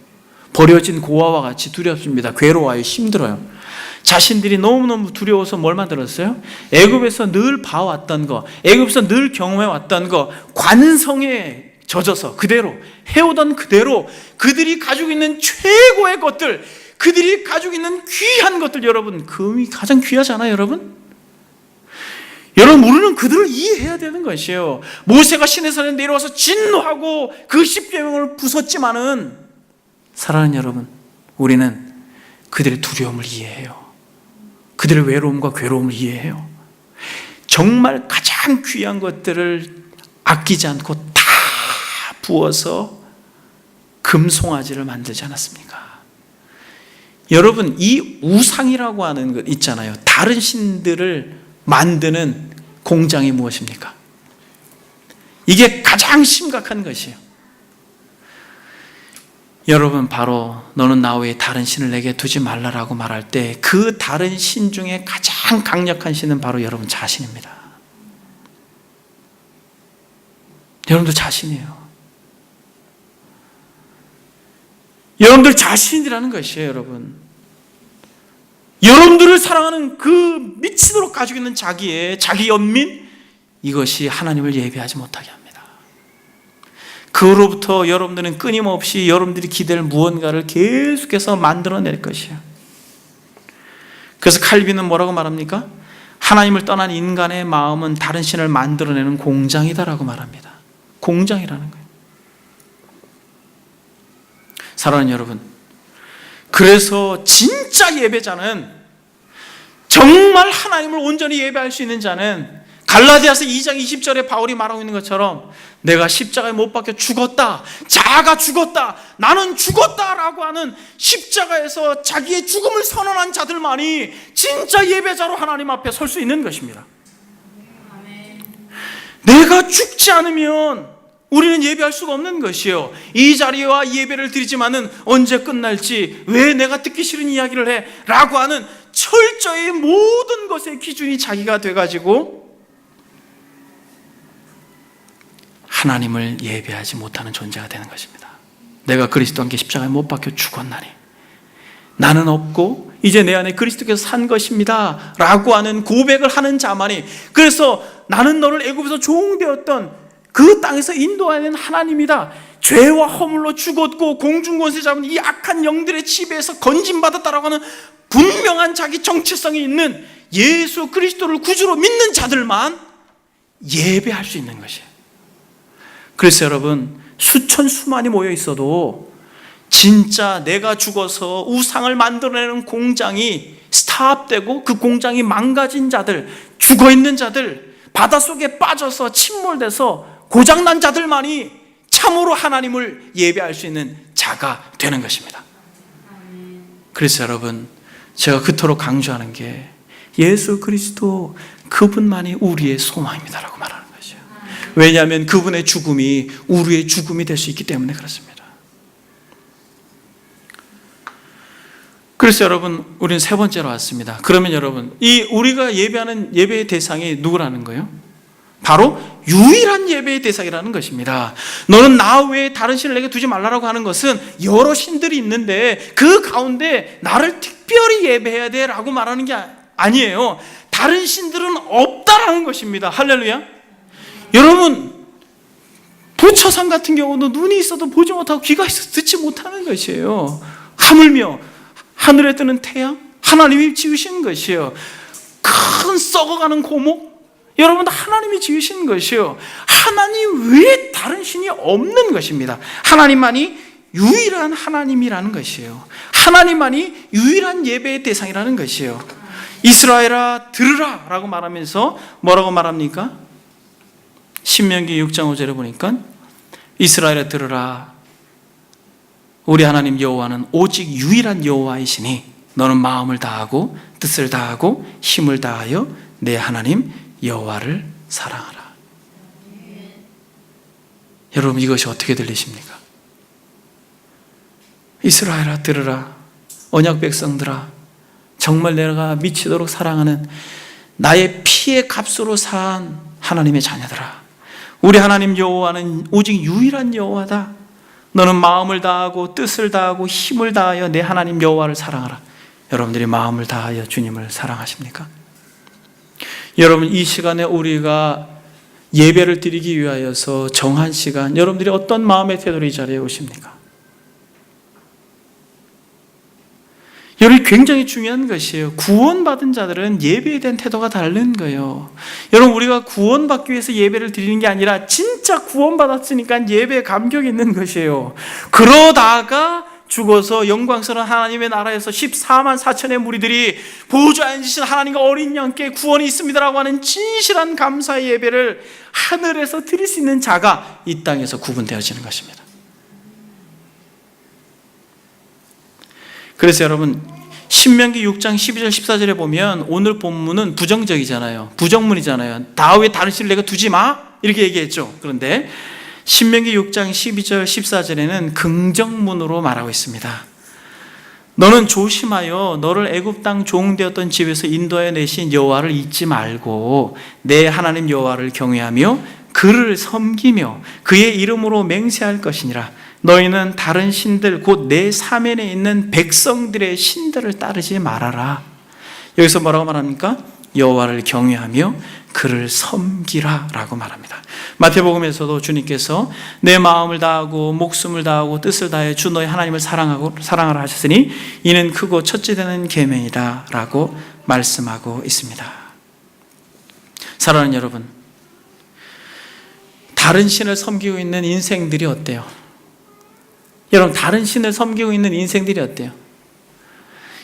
S1: 버려진 고아와 같이 두렵습니다. 괴로워요. 힘들어요. 자신들이 너무너무 두려워서 뭘 만들었어요? 애굽에서 늘 봐왔던 거, 애굽에서 늘 경험해왔던 거, 관성에 젖어서 그대로 해오던 그대로 그들이 가지고 있는 최고의 것들, 그들이 가지고 있는 귀한 것들, 여러분, 금이 가장 귀하잖아요, 여러분? 여러분, 우리는 그들을 이해해야 되는 것이에요. 모세가 시내산에 내려와서 진노하고 그 십계명을 부쉈지만은, 사랑하는 여러분, 우리는 그들의 두려움을 이해해요. 그들의 외로움과 괴로움을 이해해요. 정말 가장 귀한 것들을 아끼지 않고 다 부어서 금송아지를 만들지 않았습니까? 여러분, 이 우상이라고 하는 것 있잖아요. 다른 신들을 만드는 공장이 무엇입니까? 이게 가장 심각한 것이에요. 여러분, 바로 너는 나 외에 다른 신을 내게 두지 말라라고 말할 때 그 다른 신 중에 가장 강력한 신은 바로 여러분 자신입니다. 여러분들 자신이에요. 여러분들 자신이라는 것이에요, 여러분. 여러분들을 사랑하는 그 미치도록 가지고 있는 자기 연민, 이것이 하나님을 예배하지 못하게 합니다. 그로부터 여러분들은 끊임없이 여러분들이 기댈 무언가를 계속해서 만들어낼 것이에요. 그래서 칼빈은 뭐라고 말합니까? 하나님을 떠난 인간의 마음은 다른 신을 만들어내는 공장이다라고 말합니다. 공장이라는 거예요. 사랑하는 여러분, 그래서 진짜 예배자는, 정말 하나님을 온전히 예배할 수 있는 자는, 갈라디아서 2장 20절에 바울이 말하고 있는 것처럼 내가 십자가에 못 박혀 죽었다, 자아가 죽었다, 나는 죽었다라고 하는 십자가에서 자기의 죽음을 선언한 자들만이 진짜 예배자로 하나님 앞에 설 수 있는 것입니다. 내가 죽지 않으면 우리는 예배할 수가 없는 것이에요. 이 자리와 예배를 드리지만은 언제 끝날지, 왜 내가 듣기 싫은 이야기를 해? 라고 하는 철저히 모든 것의 기준이 자기가 돼가지고 하나님을 예배하지 못하는 존재가 되는 것입니다. 내가 그리스도와 함께 십자가에 못 박혀 죽었나니 나는 없고 이제 내 안에 그리스도께서 산 것입니다 라고 하는 고백을 하는 자만이, 그래서 나는 너를 애굽에서 종되었던 그 땅에서 인도하는 하나님이다, 죄와 허물로 죽었고 공중권세 잡은 이 악한 영들의 지배에서 건진받았다라고 하는 분명한 자기 정체성이 있는 예수 그리스도를 구주로 믿는 자들만 예배할 수 있는 것이에요. 그래서 여러분, 수천 수만이 모여 있어도 진짜 내가 죽어서 우상을 만들어내는 공장이 스탑되고 그 공장이 망가진 자들, 죽어있는 자들, 바닷속에 빠져서 침몰돼서 고장난 자들만이 참으로 하나님을 예배할 수 있는 자가 되는 것입니다. 그래서 여러분, 제가 그토록 강조하는 게 예수 그리스도 그분만이 우리의 소망입니다라고 말하는 거죠. 왜냐하면 그분의 죽음이 우리의 죽음이 될 수 있기 때문에 그렇습니다. 그래서 여러분, 우리는 세 번째로 왔습니다. 그러면 여러분, 이 우리가 예배하는 예배의 대상이 누구라는 거예요? 바로 유일한 예배의 대상이라는 것입니다. 너는 나 외에 다른 신을 내게 두지 말라라고 하는 것은 여러 신들이 있는데 그 가운데 나를 특별히 예배해야 돼 라고 말하는 게 아니에요. 다른 신들은 없다라는 것입니다. 할렐루야. 여러분, 부처상 같은 경우도 눈이 있어도 보지 못하고 귀가 있어도 듣지 못하는 것이에요. 하물며 하늘에 뜨는 태양, 하나님이 지으신 것이에요. 큰 썩어가는 고목, 여러분 하나님이 지으신 것이에요. 하나님 외에 다른 신이 없는 것입니다. 하나님만이 유일한 하나님이라는 것이에요. 하나님만이 유일한 예배의 대상이라는 것이에요. 이스라엘아 들으라 라고 말하면서 뭐라고 말합니까? 신명기 6장 5절에 보니까 이스라엘아 들으라, 우리 하나님 여호와는 오직 유일한 여호와이시니 너는 마음을 다하고 뜻을 다하고 힘을 다하여 내 하나님 여호와를 사랑하라. 여러분 이것이 어떻게 들리십니까? 이스라엘아 들으라, 언약 백성들아, 정말 내가 미치도록 사랑하는 나의 피의 값으로 산 하나님의 자녀들아, 우리 하나님 여호와는 오직 유일한 여호와다. 너는 마음을 다하고 뜻을 다하고 힘을 다하여 내 하나님 여호와를 사랑하라. 여러분들이 마음을 다하여 주님을 사랑하십니까? 여러분 이 시간에 우리가 예배를 드리기 위하여서 정한 시간, 여러분들이 어떤 마음의 태도로 이 자리에 오십니까? 여러분 굉장히 중요한 것이에요. 구원받은 자들은 예배에 대한 태도가 다른 거예요. 여러분 우리가 구원받기 위해서 예배를 드리는 게 아니라 진짜 구원받았으니까 예배에 감격이 있는 것이에요. 그러다가 죽어서 영광스러운 하나님의 나라에서 14만 4천의 무리들이 보좌에 앉으신 하나님과 어린 양께 구원이 있습니다라고 하는 진실한 감사의 예배를 하늘에서 드릴 수 있는 자가 이 땅에서 구분되어지는 것입니다. 그래서 여러분 신명기 6장 12절 14절에 보면 오늘 본문은 부정적이잖아요. 부정문이잖아요. 다윗 다른 신을 내가 두지 마 이렇게 얘기했죠. 그런데 신명기 6장 12절 14절에는 긍정문으로 말하고 있습니다. 너는 조심하여 너를 애굽 땅 종되었던 집에서 인도하여 내신 여호와를 잊지 말고 내 하나님 여호와를 경외하며 그를 섬기며 그의 이름으로 맹세할 것이니라. 너희는 다른 신들 곧 내 사면에 있는 백성들의 신들을 따르지 말아라. 여기서 뭐라고 말합니까? 여호와를 경외하며 그를 섬기라 라고 말합니다. 마태복음에서도 주님께서 내 마음을 다하고 목숨을 다하고 뜻을 다해 주 너희 하나님을 사랑하라 하셨으니 이는 크고 첫째 되는 계명이다 라고 말씀하고 있습니다. 사랑하는 여러분, 다른 신을 섬기고 있는 인생들이 어때요? 여러분 다른 신을 섬기고 있는 인생들이 어때요?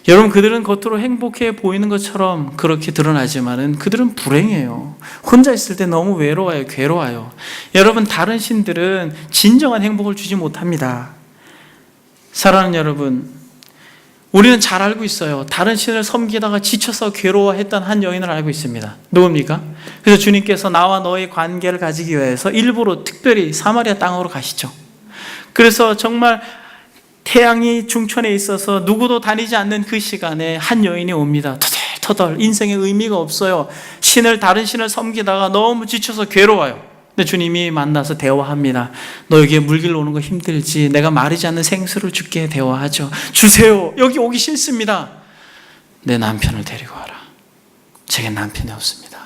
S1: 여러분 그들은 겉으로 행복해 보이는 것처럼 그렇게 드러나지만은 그들은 불행해요. 혼자 있을 때 너무 외로워요. 괴로워요. 여러분 다른 신들은 진정한 행복을 주지 못합니다. 사랑하는 여러분, 우리는 잘 알고 있어요. 다른 신을 섬기다가 지쳐서 괴로워했던 한 여인을 알고 있습니다. 누굽니까? 그래서 주님께서 나와 너의 관계를 가지기 위해서 일부러 특별히 사마리아 땅으로 가시죠. 그래서 정말 태양이 중천에 있어서 누구도 다니지 않는 그 시간에 한 여인이 옵니다. 터덜터덜 인생에 의미가 없어요. 다른 신을 섬기다가 너무 지쳐서 괴로워요. 근데 주님이 만나서 대화합니다. 너에게 물길 오는 거 힘들지? 내가 마르지 않는 생수를 줄게. 대화하죠. 주세요. 여기 오기 싫습니다. 내 남편을 데리고 와라. 제게 남편이 없습니다.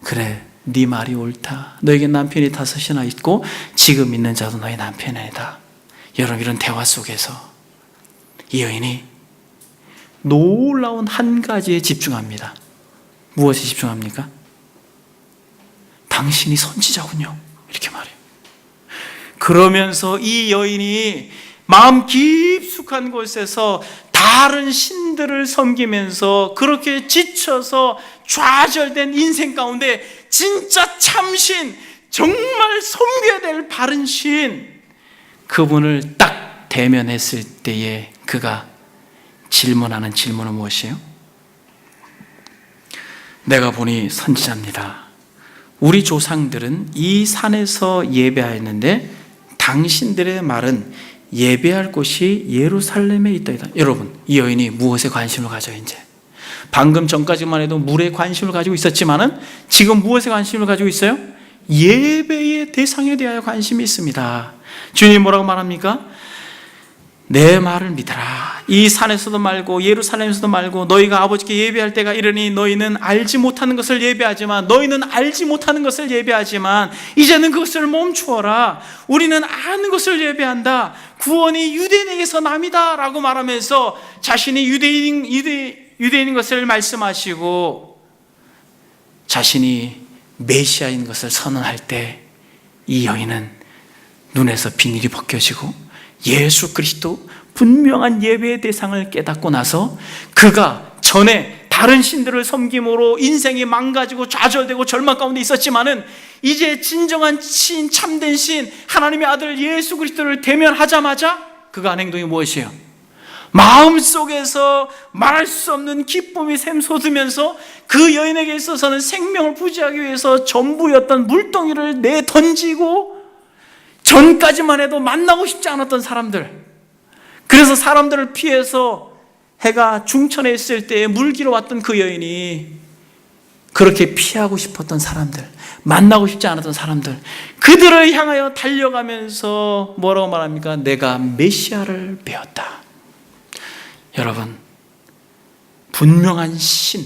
S1: 그래, 네 말이 옳다. 너에게 남편이 5이나 있고 지금 있는 자도 너의 남편이 아니다. 여러분 이런 대화 속에서 이 여인이 놀라운 한 가지에 집중합니다. 무엇에 집중합니까? 당신이 선지자군요. 이렇게 말해요. 그러면서 이 여인이 마음 깊숙한 곳에서 다른 신들을 섬기면서 그렇게 지쳐서 좌절된 인생 가운데 진짜 참신, 정말 섬겨야 될 바른 신, 그분을 딱 대면했을 때에 그가 질문하는 질문은 무엇이에요? 내가 보니 선지자입니다. 우리 조상들은 이 산에서 예배하였는데 당신들의 말은 예배할 곳이 예루살렘에 있다이다. 여러분, 이 여인이 무엇에 관심을 가져요? 이제 방금 전까지만 해도 물에 관심을 가지고 있었지만은 지금 무엇에 관심을 가지고 있어요? 예배의 대상에 대하여 관심이 있습니다. 주님 뭐라고 말합니까? 내 말을 믿어라. 이 산에서도 말고 예루살렘에서도 말고 너희가 아버지께 예배할 때가 이르니 너희는 알지 못하는 것을 예배하지만 이제는 그것을 멈추어라. 우리는 아는 것을 예배한다. 구원이 유대인에게서 남이다 라고 말하면서 자신이 유대인인 것을 말씀하시고 자신이 메시아인 것을 선언할 때 이 여인은 눈에서 비닐이 벗겨지고 예수 그리스도 분명한 예배의 대상을 깨닫고 나서 그가 전에 다른 신들을 섬김으로 인생이 망가지고 좌절되고 절망 가운데 있었지만은 이제 진정한 신, 참된 신, 하나님의 아들 예수 그리스도를 대면하자마자 그가 한 행동이 무엇이에요? 마음속에서 말할 수 없는 기쁨이 샘솟으면서 그 여인에게 있어서는 생명을 부지하기 위해서 전부였던 물동이를 내던지고 전까지만 해도 만나고 싶지 않았던 사람들, 그래서 사람들을 피해서 해가 중천에 있을 때에 물기로 왔던 그 여인이 그렇게 피하고 싶었던 사람들, 만나고 싶지 않았던 사람들, 그들을 향하여 달려가면서 뭐라고 말합니까? 내가 메시아를 배웠다. 여러분, 분명한 신,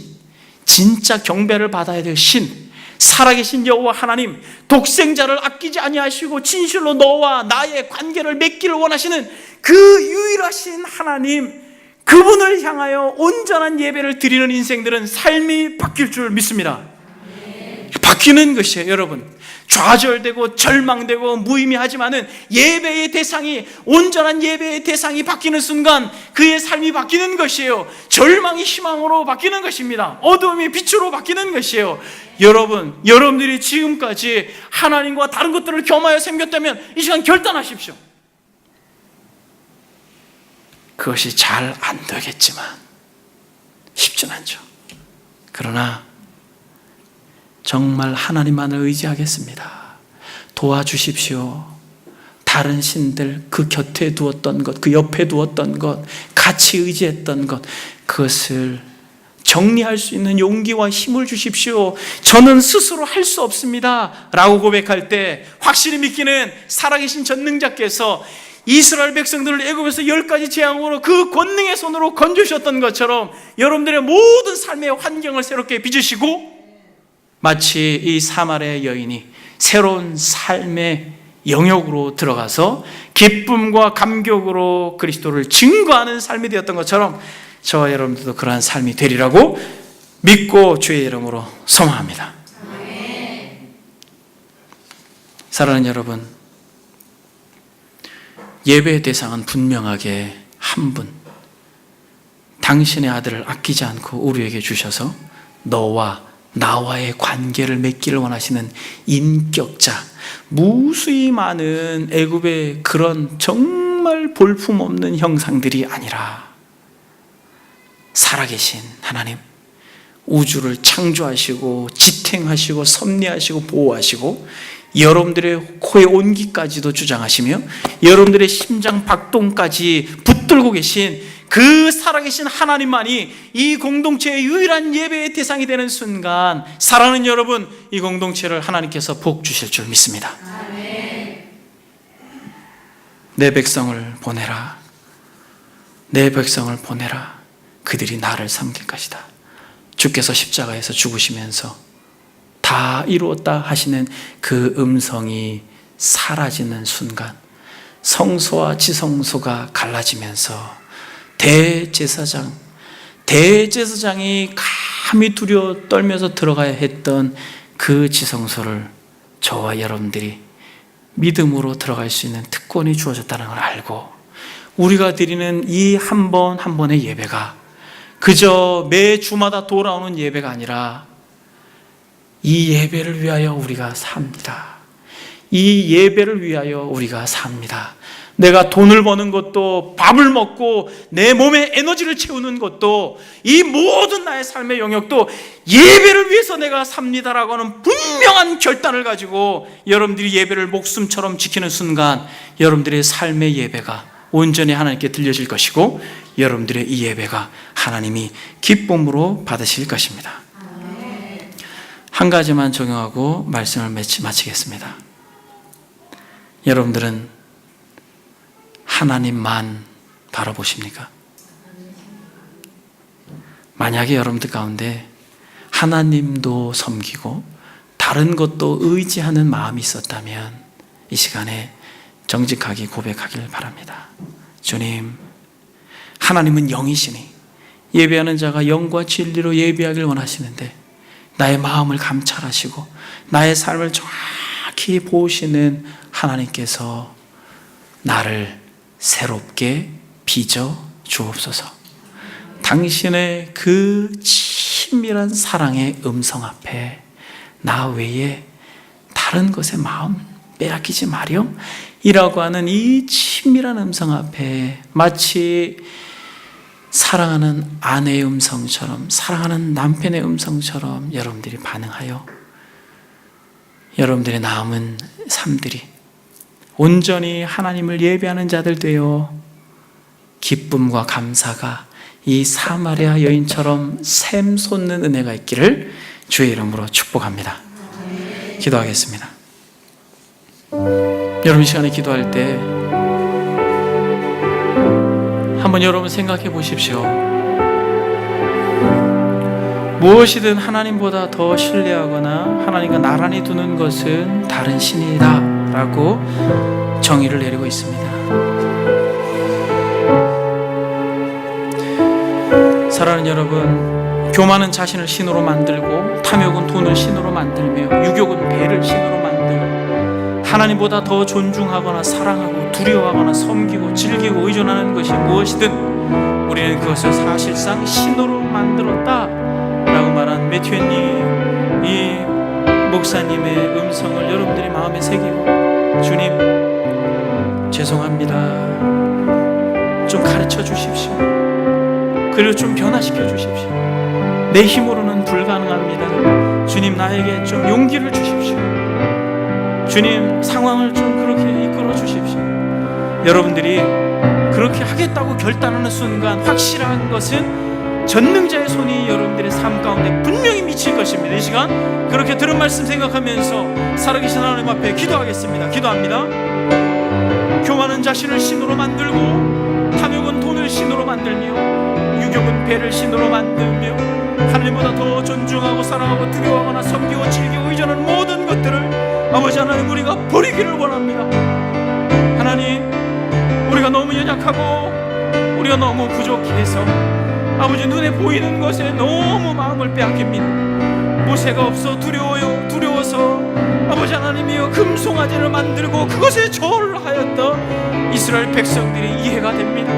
S1: 진짜 경배를 받아야 될 신, 살아계신 여호와 하나님, 독생자를 아끼지 아니하시고 진실로 너와 나의 관계를 맺기를 원하시는 그 유일하신 하나님, 그분을 향하여 온전한 예배를 드리는 인생들은 삶이 바뀔 줄 믿습니다. 바뀌는 것이에요. 여러분, 좌절되고 절망되고 무의미하지만은 예배의 대상이, 온전한 예배의 대상이 바뀌는 순간 그의 삶이 바뀌는 것이에요. 절망이 희망으로 바뀌는 것입니다. 어두움이 빛으로 바뀌는 것이에요. 여러분들이 지금까지 하나님과 다른 것들을 겸하여 섬겼다면 이 시간 결단하십시오. 그것이 잘 안 되겠지만 쉽진 않죠. 그러나 정말 하나님만을 의지하겠습니다. 도와주십시오. 다른 신들, 그 곁에 두었던 것, 그 옆에 두었던 것, 같이 의지했던 것, 그것을 정리할 수 있는 용기와 힘을 주십시오. 저는 스스로 할 수 없습니다 라고 고백할 때 확실히 믿기는 살아계신 전능자께서 이스라엘 백성들을 애굽에서 10가지 재앙으로 그 권능의 손으로 건져주셨던 것처럼 여러분들의 모든 삶의 환경을 새롭게 빚으시고, 마치 이 사마리아 여인이 새로운 삶의 영역으로 들어가서 기쁨과 감격으로 그리스도를 증거하는 삶이 되었던 것처럼 저와 여러분들도 그러한 삶이 되리라고 믿고 주의 이름으로 소망합니다. 사랑하는 여러분, 예배의 대상은 분명하게 한 분, 당신의 아들을 아끼지 않고 우리에게 주셔서 너와 나와의 관계를 맺기를 원하시는 인격자, 무수히 많은 애굽의 그런 정말 볼품없는 형상들이 아니라 살아계신 하나님, 우주를 창조하시고 지탱하시고 섭리하시고 보호하시고 여러분들의 코의 온기까지도 주장하시며 여러분들의 심장 박동까지 붙들고 계신 그 살아계신 하나님만이 이 공동체의 유일한 예배의 대상이 되는 순간, 사랑하는 여러분, 이 공동체를 하나님께서 복 주실 줄 믿습니다. 내 백성을 보내라, 내 백성을 보내라, 그들이 나를 섬길 것이다. 주께서 십자가에서 죽으시면서 다 이루었다 하시는 그 음성이 사라지는 순간 성소와 지성소가 갈라지면서 대제사장이 감히 두려워 떨면서 들어가야 했던 그 지성소를 저와 여러분들이 믿음으로 들어갈 수 있는 특권이 주어졌다는 걸 알고, 우리가 드리는 이 한 번 한 번의 예배가 그저 매 주마다 돌아오는 예배가 아니라 이 예배를 위하여 우리가 삽니다. 이 예배를 위하여 우리가 삽니다. 내가 돈을 버는 것도, 밥을 먹고 내 몸에 에너지를 채우는 것도, 이 모든 나의 삶의 영역도 예배를 위해서 내가 삽니다라고 하는 분명한 결단을 가지고 여러분들이 예배를 목숨처럼 지키는 순간 여러분들의 삶의 예배가 온전히 하나님께 들려질 것이고 여러분들의 이 예배가 하나님이 기쁨으로 받으실 것입니다. 한 가지만 적용하고 말씀을 마치겠습니다. 여러분들은 하나님만 바라보십니까? 만약에 여러분들 가운데 하나님도 섬기고 다른 것도 의지하는 마음이 있었다면 이 시간에 정직하게 고백하길 바랍니다. 주님, 하나님은 영이시니 예배하는 자가 영과 진리로 예배하길 원하시는데 나의 마음을 감찰하시고 나의 삶을 정확히 보시는 하나님께서 나를 새롭게 빚어 주옵소서. 당신의 그 친밀한 사랑의 음성 앞에 나 외에 다른 것에 마음 빼앗기지 마렴 이라고 하는 이 친밀한 음성 앞에 마치 사랑하는 아내의 음성처럼, 사랑하는 남편의 음성처럼 여러분들이 반응하여 여러분들의 남은 삶들이 온전히 하나님을 예배하는 자들 되어 기쁨과 감사가 이 사마리아 여인처럼 샘솟는 은혜가 있기를 주의 이름으로 축복합니다. 기도하겠습니다. 여러분, 이 시간에 기도할 때 한번 여러분 생각해 보십시오. 무엇이든 하나님보다 더 신뢰하거나 하나님과 나란히 두는 것은 다른 신이다 라고 정의를 내리고 있습니다. 사랑하는 여러분, 교만은 자신을 신으로 만들고 탐욕은 돈을 신으로 만들며 유욕은 배를 신으로 만들고 하나님보다 더 존중하거나 사랑하고 두려워하거나 섬기고 즐기고 의존하는 것이 무엇이든 우리는 그것을 사실상 신으로 만들었다 라고 말한 매튜님, 이 목사님의 음성을 여러분들이 마음에 새기고 주님, 죄송합니다. 좀 가르쳐 주십시오. 그리고 좀 변화시켜 주십시오. 내 힘으로는 불가능합니다. 주님, 나에게 좀 용기를 주십시오. 주님, 상황을 좀 그렇게 이끌어 주십시오. 여러분들이 그렇게 하겠다고 결단하는 순간 확실한 것은 전능자의 손이 여러분들의 삶 가운데 분명히 미칠 것입니다. 이 시간 그렇게 들은 말씀 생각하면서 살아계신 하나님 앞에 기도하겠습니다. 기도합니다. 교만은 자신을 신으로 만들고 탐욕은 돈을 신으로 만들며 유욕은 배를 신으로 만들며 하나님보다 더 존중하고 사랑하고 두려워하거나 섬기고 즐기고 의존하는 모든 것들을 아버지 하나님, 우리가 버리기를 원합니다. 하나님, 우리가 너무 연약하고 우리가 너무 부족해서 아버지 눈에 보이는 것에 너무 마음을 빼앗깁니다. 모세가 없어 두려워서 아버지 하나님이여 금송아지를 만들고 그것에 절을 하였던 이스라엘 백성들이 이해가 됩니다.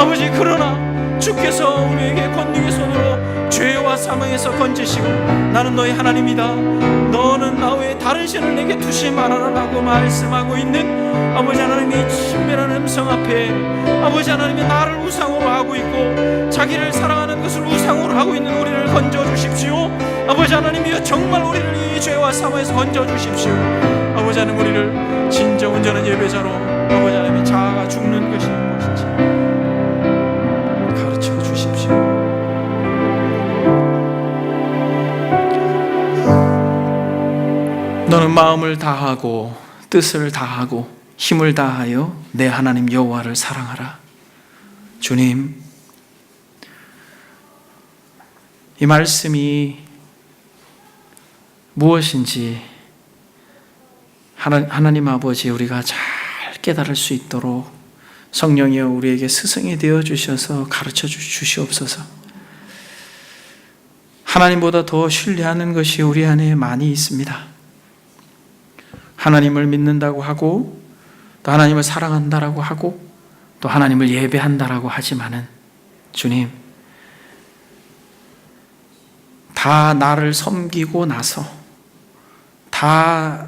S1: 아버지, 그러나 주께서 우리에게 권능의 손으로 죄와 사망에서 건지시고 나는 너의 하나님이다, 너는 나 외에 다른 신을 내게 두지 말아라 라고 말씀하고 있는 아버지 하나님의 친밀한 음성 앞에 아버지 하나님이 나를 우상으로 하고 있고 자기를 사랑하는 것을 우상으로 하고 있는 우리를 건져주십시오. 아버지 하나님이여, 정말 우리를 이 죄와 사망에서 건져주십시오. 아버지 하나님, 우리를 진정 온전한 예배자로 아버지 하나님이 자아가 죽는 것이 무엇인지 가르쳐 주십시오. 너는 마음을 다하고 뜻을 다하고 힘을 다하여 내 하나님 여호와를 사랑하라. 주님, 이 말씀이 무엇인지 하나님 아버지, 우리가 잘 깨달을 수 있도록 성령이여 우리에게 스승이 되어 주셔서 가르쳐 주시옵소서. 하나님보다 더 신뢰하는 것이 우리 안에 많이 있습니다. 하나님을 믿는다고 하고 또 하나님을 사랑한다라고 하고 또 하나님을 예배한다라고 하지만은 주님, 다 나를 섬기고 나서, 다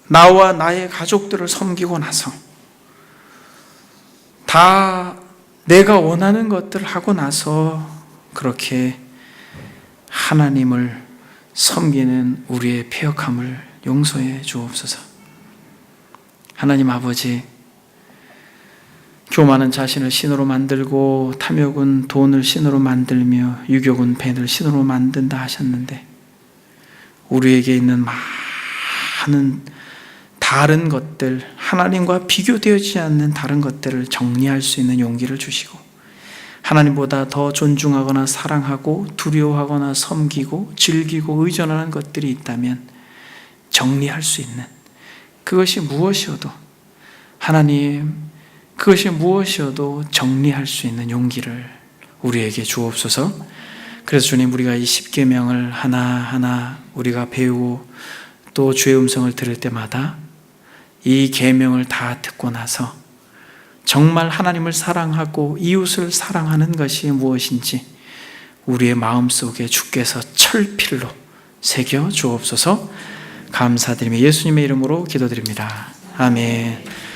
S1: 나와 나의 가족들을 섬기고 나서, 다 내가 원하는 것들을 하고 나서 그렇게 하나님을 섬기는 우리의 패역함을 용서해 주옵소서. 하나님 아버지, 교만은 자신을 신으로 만들고 탐욕은 돈을 신으로 만들며 유욕은 배를 신으로 만든다 하셨는데 우리에게 있는 많은 다른 것들, 하나님과 비교되지 않는 다른 것들을 정리할 수 있는 용기를 주시고, 하나님보다 더 존중하거나 사랑하고 두려워하거나 섬기고 즐기고 의존하는 것들이 있다면 정리할 수 있는, 그것이 무엇이어도 하나님, 그것이 무엇이어도 정리할 수 있는 용기를 우리에게 주옵소서. 그래서 주님, 우리가 이 십계명을 하나하나 우리가 배우고 또 주의 음성을 들을 때마다 이 계명을 다 듣고 나서 정말 하나님을 사랑하고 이웃을 사랑하는 것이 무엇인지 우리의 마음속에 주께서 철필로 새겨 주옵소서. 감사드리며 예수님의 이름으로 기도드립니다. 아멘.